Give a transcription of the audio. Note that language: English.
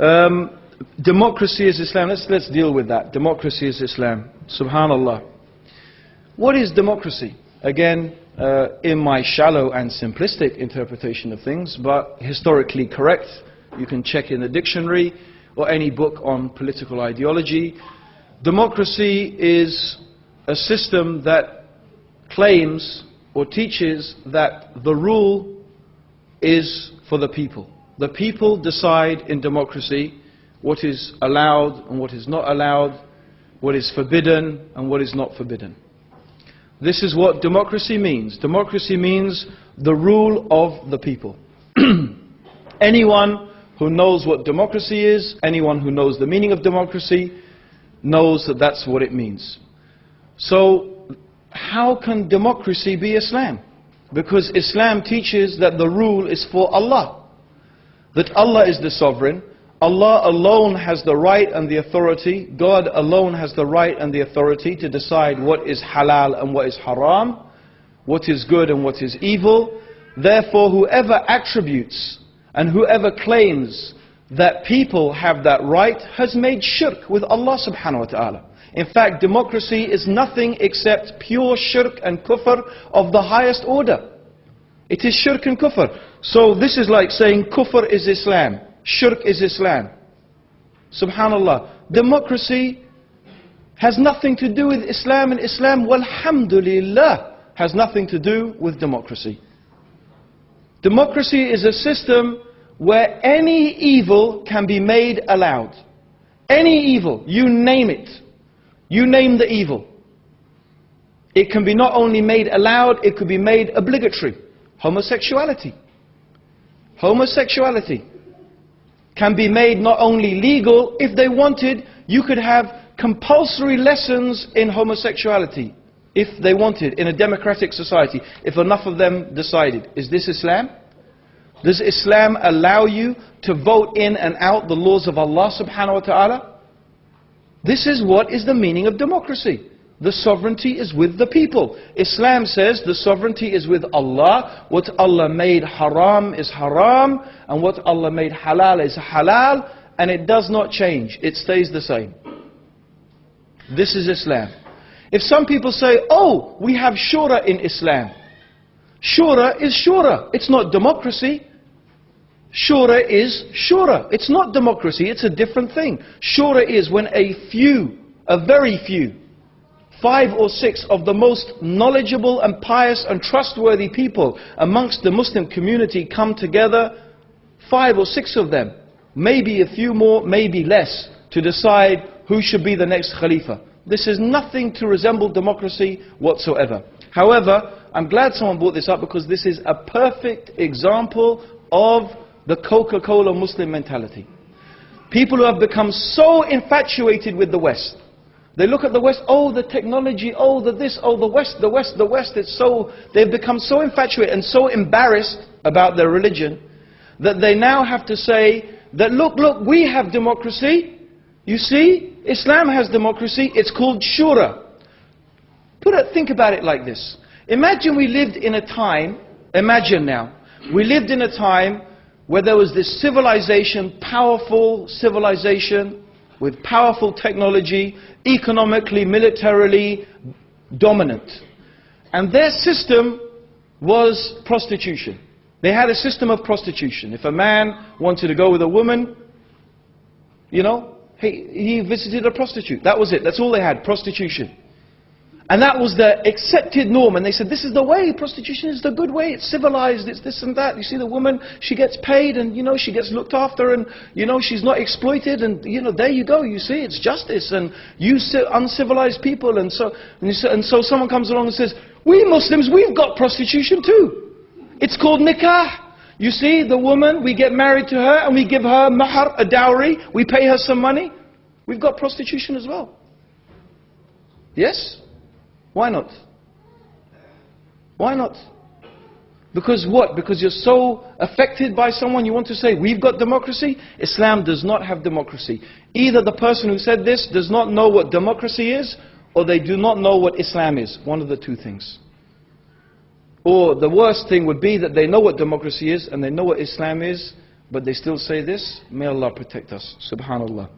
Democracy is Islam. Let's deal with that. Democracy is Islam. Subhanallah. What is democracy? Again, in my shallow and simplistic interpretation of things, but historically correct. You can check in the dictionary or any book on political ideology. Democracy is a system that claims or teaches that the rule is for the people. The people decide in democracy what is allowed and what is not allowed, what is forbidden and what is not forbidden. This is what democracy means. Democracy means the rule of the people. Anyone who knows what democracy is, anyone who knows the meaning of democracy, knows that that's what it means. So, how can democracy be Islam? Because Islam teaches that the rule is for Allah. That Allah is the sovereign. Allah alone has the right and the authority. God alone has the right and the authority to decide what is halal and what is haram, what is good and what is evil. Therefore, whoever attributes and whoever claims that people have that right has made shirk with Allah subhanahu wa ta'ala. In fact, democracy is nothing except pure shirk and kufr of the highest order. It is shirk and kufr. So this is like saying kufr is Islam, shirk is Islam. Subhanallah. Democracy has nothing to do with Islam, and Islam, walhamdulillah, has nothing to do with democracy. Democracy is a system where any evil can be made allowed. Any evil, you name it. You name the evil. It can be not only made allowed, it could be made obligatory. Homosexuality. Homosexuality can be made not only legal, if they wanted, you could have compulsory lessons in homosexuality, if they wanted, in a democratic society, if enough of them decided. Is this Islam? Does Islam allow you to vote in and out the laws of Allah subhanahu wa ta'ala? This is what is the meaning of democracy. The sovereignty is with the people. Islam says the sovereignty is with Allah. What Allah made haram is haram, and what Allah made halal is halal, and it does not change. It stays the same. This is Islam. If some people say, oh, we have shura in Islam. Shura is shura. It's not democracy. Shura is shura. It's not democracy. It's a different thing. Shura is when a few, a very few, 5 or 6 of the most knowledgeable and pious and trustworthy people amongst the Muslim community come together, 5 or 6 of them, maybe a few more, maybe less, to decide who should be the next Khalifa. This is nothing to resemble democracy whatsoever. However, I'm glad someone brought this up, because this is a perfect example of the Coca-Cola Muslim mentality. People who have become so infatuated with the West. They look at the West, oh, the technology, oh, the this, oh, the West, the West, the West. It's so, they've become so infatuated and so embarrassed about their religion that they now have to say that, look, we have democracy. You see, Islam has democracy. It's called shura. Think about it like this. Imagine we lived in a time, imagine now, we lived in a time where there was this civilization, powerful civilization, with powerful technology, economically, militarily dominant. And their system was prostitution. They had a system of prostitution. If a man wanted to go with a woman, you know, he visited a prostitute. That was it. That's all they had, prostitution. And that was the accepted norm. And they said, this is the way, prostitution is the good way, it's civilized, it's this and that. You see the woman, she gets paid and, you know, she gets looked after and, you know, she's not exploited and, you know, there you go, you see, it's justice. And you uncivilized people, and so someone comes along and says, we Muslims, we've got prostitution too. It's called nikah. You see, the woman, we get married to her and we give her mahar, a dowry, we pay her some money. We've got prostitution as well. Yes? Why not? Why not? Because what? Because you're so affected by someone, you want to say, we've got democracy? Islam does not have democracy. Either the person who said this does not know what democracy is, or they do not know what Islam is. One of the two things. Or the worst thing would be that they know what democracy is, and they know what Islam is, But they still say this. May Allah protect us. Subhanallah.